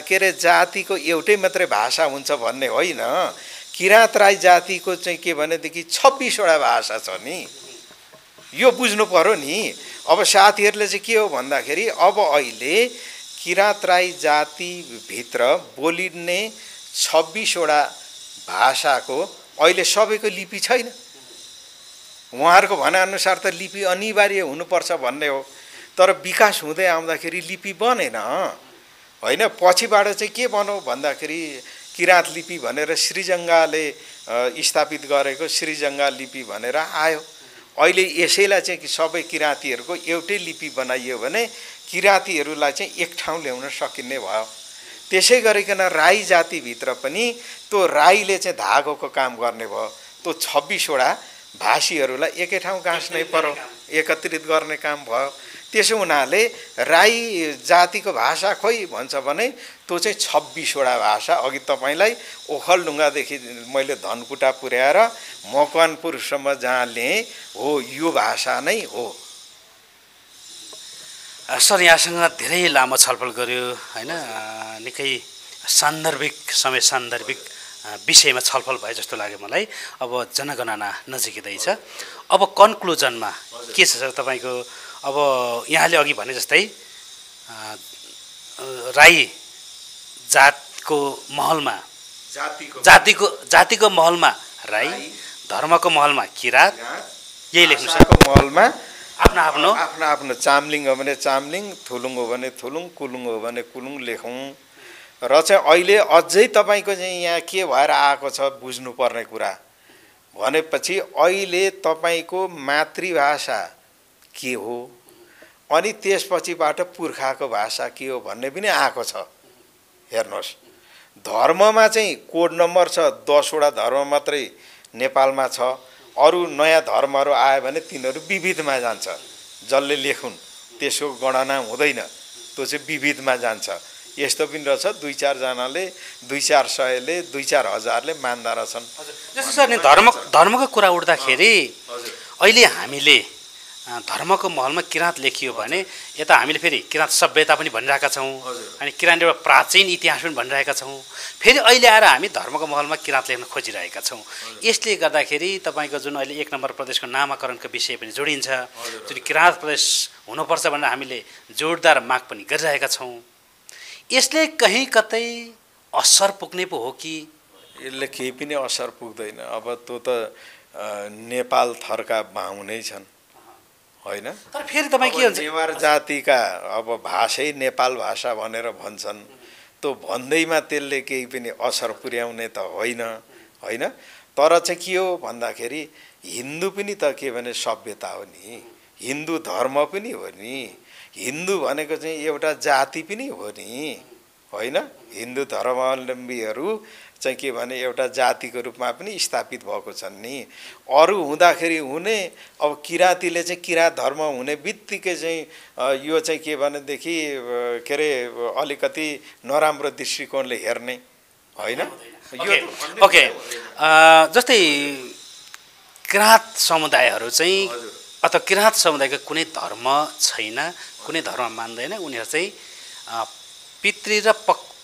के अरे जातिको एउटै मात्रै भाषा हुन्छ भन्ने होइन। किराँत राई जातिको चाहिँ के भनेदेखि 26 वटा भाषा छ नि। यो बुझ्नु पर्यो नि। अब साथीहरूले चाहिँ के हो भन्दाखेरि अब अहिले किराँत राई जातिभित्र बोलिने 26 वटा भाषाको अहिले सबैको लिपि छैन। उहाँहरूको भनाइअनुसार त लिपि अनिवार्य हुनुपर्छ भन्ने हो। तर विकास हुँदै आउँदाखेरि लिपि बनेन होइन। पछिबाट चाहिँ के बन्यो भन्दाखेरि किराँत लिपि भनेर श्रीजङ्गाले स्थापित गरेको श्रीजङ्गा लिपि भनेर आयो। अहिले यसैलाई चाहिँ सबै किराँतीहरूको एउटै लिपि बनाइयो भने किराँतीहरूलाई चाहिँ एक ठाउँ ल्याउन सकिने भयो। त्यसै गरिकन राई जातिभित्र पनि त्यो राईले चाहिँ धागोको काम गर्ने भयो। त्यो 26 वटा भाषीहरूलाई एकै ठाउँ गाँच्नै पर्यो, एकत्रित गर्ने काम भयो। त्यसो हुनाले राई जातिको भाषा खोइ भन्छ भने त्यो चाहिँ 26 वटा भाषा। अघि तपाईलाई ओखलढुङ्गादेखि मैले धनकुटा पुर्याएर मकवानपुरसम्म जहाँ लिएँ हो यो भाषा नै हो। सर यहाँसँग धेरै लामो छलफल गर्यो हैन। निकै सान्दर्भिक विषयमा छलफल भयो जस्तो लाग्यो मलाई। अब जनगणना नजिकै छ। अब कन्क्लुजनमा के छ सर तपाईको? अब यहाँले अघि भने जस्तै राई जातको महलमा जातिको महलमा राई, धर्मको महलमा किराँत, यही लेख्नु सर। महलमा आफ्नो आफ्नो चामलिङ हो भने चामलिङ, थुलुङ हो भने थुलुङ, कुलुङ हो भने कुलुङ लेखौँ। र चाहिँ अहिले अझै तपाईँको चाहिँ यहाँ के भएर आएको छ बुझ्नुपर्ने कुरा भनेपछि अहिले तपाईँको मातृभाषा के हो अनि त्यसपछिबाट पुर्खाको भाषा के हो भन्ने पनि आएको छ। हेर्नुहोस्, धर्ममा चाहिँ कोड नम्बर छ, 10 वटा धर्म मात्रै नेपालमा छ। अरू नयाँ धर्महरू आयो भने तिनीहरू विविधमा जान्छ, जसले लेखुन् त्यसको गणना हुँदैन, त्यो चाहिँ विविधमा जान्छ। यस्तो पनि रहेछ 2-4 जनाले 2-4 सयले 2-4 हजारले मान्दा रहेछन्। जस्तो सर नि धर्मको कुरा उठ्दाखेरि अहिले हामीले धर्मको महलमा किराँत लेखियो भने यता हामीले फेरि किराँत सभ्यता पनि भनिरहेका छौँ, अनि किराँत एउटा प्राचीन इतिहास पनि भनिरहेका छौँ। फेरि अहिले आएर हामी धर्मको महलमा किराँत लेख्न खोजिरहेका छौँ। यसले गर्दाखेरि तपाईँको जुन अहिले 1 नम्बर प्रदेशको नामाकरणको विषय पनि जोडिन्छ, जुन किराँत प्रदेश हुनुपर्छ भनेर हामीले जोडदार माग पनि गरिरहेका छौँ। यसले कहीँ कतै असर पुग्ने पो हो कि? यसले केही पनि असर पुग्दैन। अब त्यो त नेपाल थरका बाहुनै छन्, होइन? तर फेरि तपाईँ के हुन्छ, नेवार जातिका अब भाषै नेपाल भाषा भनेर भन्छन्, त्यो भन्दैमा त्यसले केही पनि असर पुर्याउने त होइन, होइन? तर चाहिँ के हो भन्दाखेरि हिन्दू पनि त के भने सभ्यता हो नि, हिन्दू धर्म पनि हो नि, हिन्दू भनेको चाहिँ एउटा जाति पनि हो नि, होइन? हिन्दू धर्मावलम्बीहरू चाहिँ के भने एउटा जातिको रूपमा पनि स्थापित भएको छन् नि। अरू हुँदाखेरि हुने, अब किराँतीले चाहिँ किराँत धर्म हुने बित्तिकै चाहिँ यो चाहिँ के भनेदेखि के अरे अलिकति नराम्रो दृष्टिकोणले हेर्ने, होइन? ओके, जस्तै किराँत समुदायहरू चाहिँ अथवा किराँत समुदायको कुनै धर्म छैन, कुनै धर्म मान्दैन, उनीहरू चाहिँ पितृ र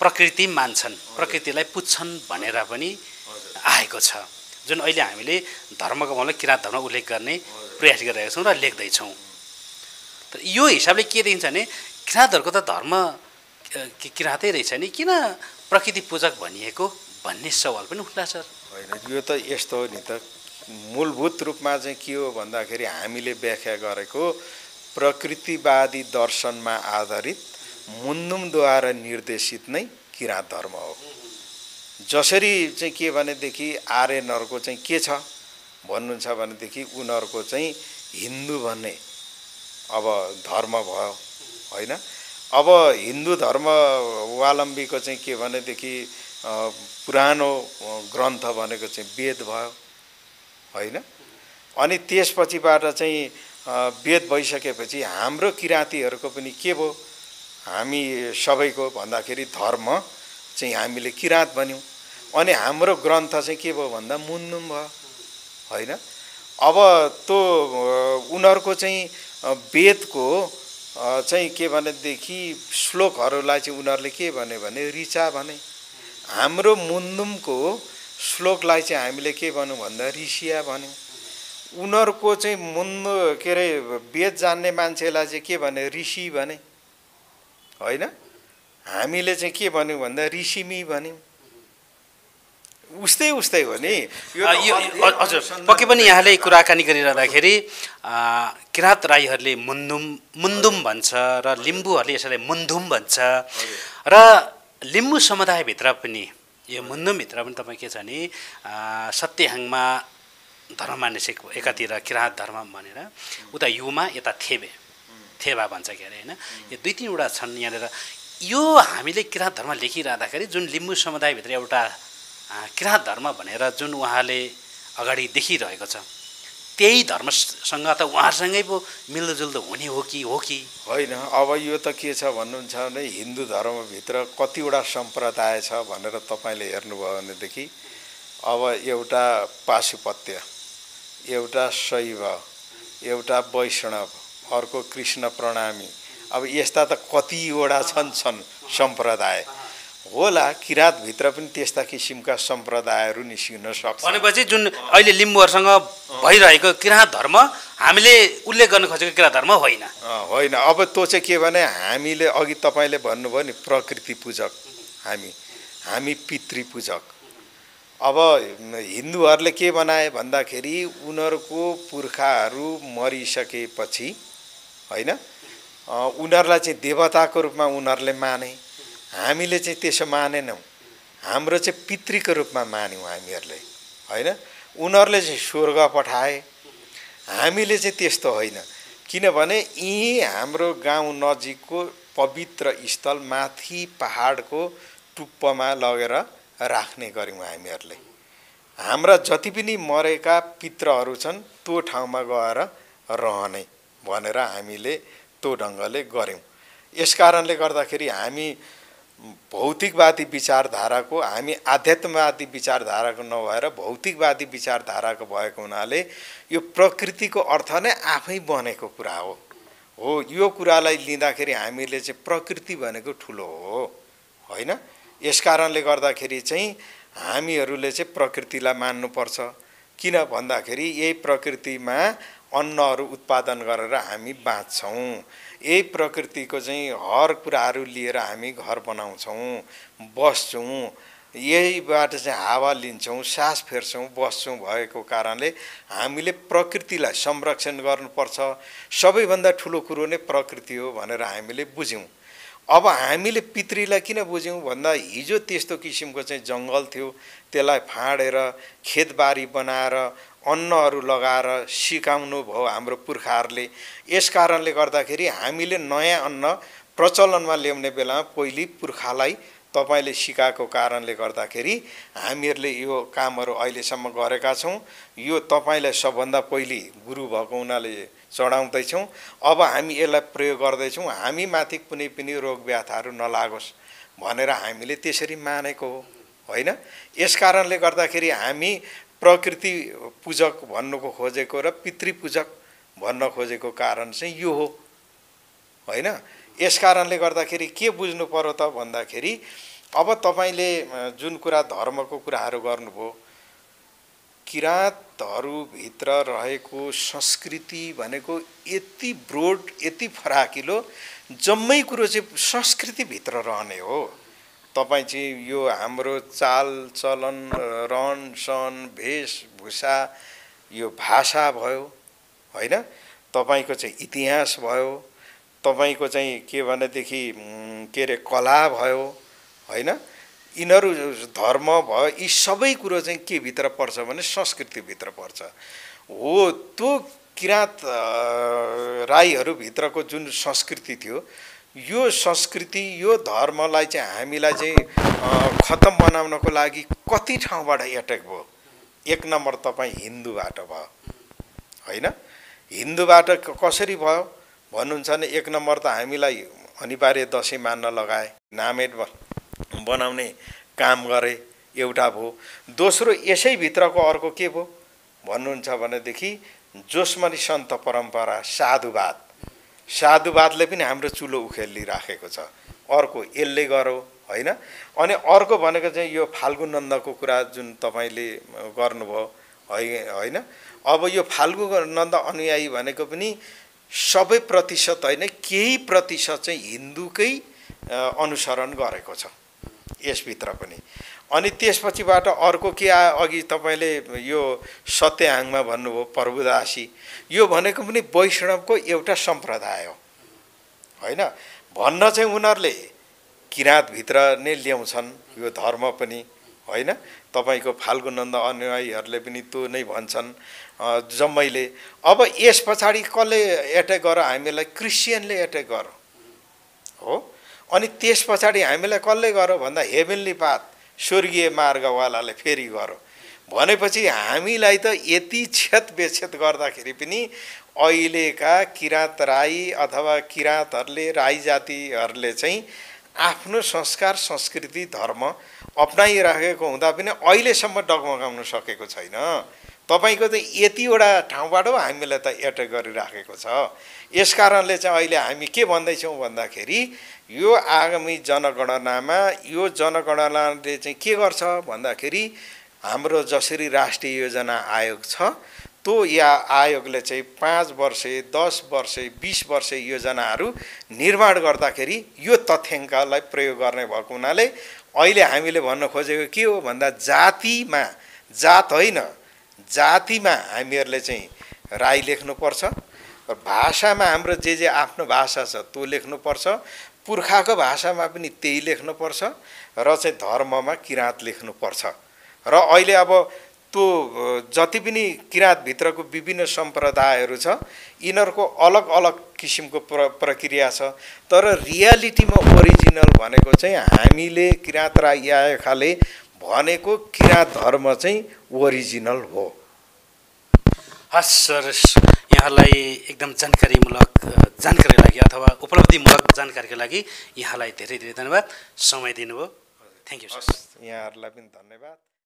प्रकृति मान्छन्, प्रकृतिलाई पुज्छन् भनेर पनि आएको छ, जुन अहिले हामीले धर्मको महलमा किराँत धर्म उल्लेख गर्ने प्रयास गरिरहेका छौँ र लेख्दैछौँ। तर यो हिसाबले के देखिन्छ भने किराँतहरूको त धर्म किराँतै रहेछ नि, किन प्रकृति पूजक भनिएको भन्ने सवाल पनि उठ्ला सर। होइन, यो त यस्तो हो नि त, मूलभूत रूपमा चाहिँ के हो भन्दाखेरि हामीले व्याख्या गरेको प्रकृतिवादी दर्शनमा आधारित मुन्नुमद्वारा निर्देशित नै किराँत धर्म हो। जसरी चाहिँ के भनेदेखि आर्यनहरूको चाहिँ के छ भन्नुहुन्छ भनेदेखि उनीहरूको चाहिँ हिन्दू भन्ने अब धर्म भयो, होइन? अब हिन्दू धर्मावलम्बीको चाहिँ के भनेदेखि पुरानो ग्रन्थ भनेको चाहिँ वेद भयो, होइन? अनि त्यसपछिबाट चाहिँ वेद भइसकेपछि हाम्रो किराँतीहरूको पनि के भयो, हामी सबैको भन्दाखेरि धर्म चाहिँ हामीले किराँत भन्यौँ, अनि हाम्रो ग्रन्थ चाहिँ के भयो भन्दा मुन्नुम भयो, होइन? अब त्यो उनीहरूको चाहिँ वेदको चाहिँ के भनेदेखि श्लोकहरूलाई चाहिँ उनीहरूले के भन्यो भने ऋचा भने, हाम्रो मुन्नुमको श्लोकलाई चाहिँ हामीले के भन्यौँ भन्दा ऋषिया भन्यौँ। उनीहरूको चाहिँ मुन्नु के अरे वेद जान्ने मान्छेलाई चाहिँ के भने ऋषि भने, होइन? हामीले चाहिँ के भन्यौँ भन्दा ऋषिमी भन्यौँ। उस्तै उस्तै हो नि यो। हजुर, पक्कै पनि यहाँले कुराकानी गरिरहँदाखेरि किराँत राईहरूले मुन्दुम भन्छ र लिम्बूहरूले यसलाई मुन्धुम भन्छ, र लिम्बू समुदायभित्र पनि यो मुन्दुमभित्र पनि तपाईँ के छ भने सत्यहाङमा धर्म मान्ने एकातिर किराँत धर्म भनेर, उता युमा यता थेबा भन्छ के अरे, होइन? यो 2-3वटा छन् यहाँनिर। यो हामीले किराँत धर्म लेखिरहँदाखेरि जुन लिम्बू समुदायभित्र एउटा किराँत धर्म भनेर जुन उहाँले अगाडि देखिरहेको छ, त्यही धर्मसँग त उहाँहरूसँगै पो मिल्दोजुल्दो हुने हो कि होइन? अब यो त के छ भन्नुहुन्छ भने हिन्दू धर्मभित्र कतिवटा सम्प्रदाय छ भनेर तपाईँले हेर्नुभयो भनेदेखि अब एउटा पाशुपत्य, एउटा शैव, एउटा वैष्णव, अर्को कृष्ण प्रणामी, अब यस्ता त कतिवटा छन् सम्प्रदाय होला। किराँतभित्र पनि त्यस्ता किसिमका सम्प्रदायहरू निस्किन सक्छ। भनेपछि जुन अहिले लिम्बूहरूसँग भइरहेको किराँत धर्म हामीले उल्लेख गर्न खोजेको किराँत धर्म होइन। होइन, अब त्यो चाहिँ के भने हामीले अघि तपाईँले भन्नुभयो नि प्रकृति पूजक, हामी पितृ पूजक। अब हिन्दूहरूले के बनाए भन्दाखेरि उनीहरूको पुर्खाहरू मरिसकेपछि, होइन, उनीहरूलाई चाहिँ देवताको रूपमा उनीहरूले माने, हामीले चाहिँ त्यसो मानेनौँ, हाम्रो चाहिँ पितृको रूपमा मान्यौँ हामीहरूले, होइन? उनीहरूले चाहिँ स्वर्ग पठाए, हामीले चाहिँ त्यस्तो होइन। किनभने यी हाम्रो गाउँ नजिकको पवित्र स्थल माथि पहाडको टुप्पोमा लगेर राख्ने गर्यौँ हामीहरूले। हाम्रा जति पनि मरेका पितृहरू छन् त्यो ठाउँमा गएर रहने भनेर हामीले त्यो ढङ्गले गऱ्यौँ। यस कारणले गर्दाखेरि हामी भौतिकवादी विचारधाराको, हामी आध्यात्मवादी विचारधाराको नभएर भौतिकवादी विचारधाराको भएको हुनाले यो प्रकृतिको अर्थ नै आफै बनेको कुरा हो। यो कुरालाई लिँदाखेरि हामीले चाहिँ प्रकृति भनेको ठुलो हो, होइन? यस कारणले गर्दाखेरि चाहिँ हामीहरूले चाहिँ प्रकृतिलाई मान्नुपर्छ। किन भन्दाखेरि यही प्रकृतिमा अन्नहरू उत्पादन गरेर हामी बाँच्छौँ। यही प्रकृतिको चाहिँ हर कुराहरू लिएर हामी घर बनाउँछौँ, बस्छौँ, यहीबाट चाहिँ हावा लिन्छौँ, सास फेर्छौँ, बस्छौँ भएको कारणले हामीले प्रकृतिलाई संरक्षण गर्नुपर्छ। सबैभन्दा ठुलो कुरो नै प्रकृति हो भनेर हामीले बुझ्यौँ। अब हामीले पितृलाई किन बुझ्यौँ भन्दा हिजो त्यस्तो किसिमको चाहिँ जङ्गल थियो, त्यसलाई फाँडेर खेतबारी बनाएर अन्नहरू लगाएर सिकाउनु भयो हाम्रो पुर्खाहरूले। यस कारणले गर्दाखेरि हामीले नयाँ अन्न प्रचलनमा ल्याउने बेलामा पहिले पुर्खालाई तपाईले सिकाएको कारणले गर्दाखेरि हामीहरूले यो कामहरू अहिलेसम्म गरेका छौँ। यो तपाईँलाई सबभन्दा पहिले गुरु भएको हुनाले चढाउँदैछौँ। अब हामी यसलाई प्रयोग गर्दैछौँ, हामी माथि कुनै पनि रोग व्याधहरू नलागोस् भनेर हामीले त्यसरी मानेको हो, होइन? यस कारणले गर्दाखेरि हामी प्रकृति पूजक भन्नुको खोजेको र पितृपूजक भन्न खोजेको कारण चाहिँ यो हो, होइन? यस कारणले गर्दाखेरि के बुझ्नु पर्यो त भन्दाखेरि अब तपाईले जुन कुरा धर्मको कुराहरू गर्नुभयो, किराँतहरूभित्र रहेको संस्कृति भनेको यति ब्रोड, यति फराकिलो, जम्मै कुरो चाहिँ संस्कृतिभित्र रहने हो। तपाईँ चाहिँ यो हाम्रो चालचलन, रहनसहन, वेशभूषा, यो भाषा भयो, होइन? तपाईँको चाहिँ इतिहास भयो, तपाईको चाहिँ के भनेदेखि के अरे कला भयो, होइन? यिनीहरू धर्म भयो, यी सबै कुरो चाहिँ के भित्र पर्छ भने संस्कृतिभित्र पर्छ हो। त्यो किराँत राईहरूभित्रको जुन संस्कृति थियो, यो संस्कृति, यो धर्मलाई चाहिँ हामीलाई चाहिँ खतम बनाउनको लागि कति ठाउँबाट एट्याक भयो। एक नम्बर तपाईँ हिन्दूबाट भयो, होइन? हिन्दूबाट कसरी भयो भन्नुहुन्छ भने एक नम्बर त हामीलाई अनिवार्य दसैँ मान्न लगाए, नामेट बनाउने काम गरे, एउटा भयो। दोस्रो यसैभित्रको अर्को के भयो भन्नुहुन्छ भनेदेखि जोस्मनी सन्त परम्परा, साधुवाद, साधुवादले पनि हाम्रो चुलो उखेलिराखेको छ। अर्को यसले गरो, होइन? अनि अर्को भनेको चाहिँ यो फाल्गु नन्दको कुरा जुन तपाईँले गर्नुभयो, होइन? अब यो फाल्गु नन्द अनुयायी भनेको पनि सबै प्रतिशत होइन, केही प्रतिशत चाहिँ हिन्दूकै अनुसरण गरेको छ यसभित्र पनि। अनि त्यसपछिबाट अर्को के आयो, अघि तपाईँले यो सत्यहाङमा भन्नुभयो प्रभुदासी, यो भनेको पनि वैष्णवको एउटा सम्प्रदाय हो, होइन? भन्न चाहिँ उनीहरूले किराँतभित्र नै ल्याउँछन् यो धर्म पनि, होइन? तपाईँको फाल्गु नन्द अनुयायीहरूले पनि त्यो नै भन्छन् जम्मैले। अब यस पछाडि कसले एट्याक गर्यो हामीलाई? क्रिस्चियनले एट्याक गर्यो हो। अनि त्यस पछाडि हामीलाई कसले गर्यो भन्दा हेभेन्ली पाथ, स्वर्गीय मार्गवालाले फेरि गर्यो। भनेपछि हामीलाई त यति क्षत बेक्षत गर्दाखेरि पनि अहिलेका किराँत राई अथवा किराँतहरूले, राई जातिहरूले चाहिँ आफ्नो संस्कार, संस्कृति, धर्म अपनाइराखेको हुँदा पनि अहिलेसम्म डगमगाउन सकेको छैन। तपाईको त यतिवटा ठाउँबाट हामीलाई त एट्याक गरिराखेको छ। यस कारणले चाहिँ अहिले हामी के भन्दैछौँ भन्दाखेरि यो आगामी जनगणनामा, यो जनगणनाले चाहिँ के गर्छ भन्दाखेरि हाम्रो जसरी राष्ट्रिय योजना आयोग छ, त्यो या आयोगले चाहिँ 5 वर्षे, 10 वर्षे, 20 वर्षे योजनाहरू निर्माण गर्दाखेरि यो तथ्याङ्कलाई प्रयोग गर्ने भएको हुनाले अहिले हामीले भन्न खोजेको के हो भन्दा जातिमा, जात होइन, जातिमा हामीहरूले चाहिँ राई लेख्नुपर्छ। भाषामा हाम्रो जे आफ्नो भाषा छ त्यो लेख्नुपर्छ, पुर्खाको भाषामा पनि त्यही लेख्नुपर्छ, र चाहिँ धर्ममा किराँत लेख्नुपर्छ। र अहिले अब त्यो जति पनि किराँतभित्रको विभिन्न सम्प्रदायहरू छ, यिनीहरूको अलग अलग किसिमको प्रक्रिया छ, तर रियालिटीमा ओरिजिनल भनेको चाहिँ हामीले किराँत राई आएकाले भनेको किराँत धर्म चाहिँ ओरिजिनल हो। हस् सर, यहाँलाई एकदम जानकारीको लागि अथवा उपलब्धिमूलक जानकारीको लागि यहाँलाई धेरै धेरै धन्यवाद, समय दिनुभयो। Thank you sir. यहाँहरूलाई पनि धन्यवाद।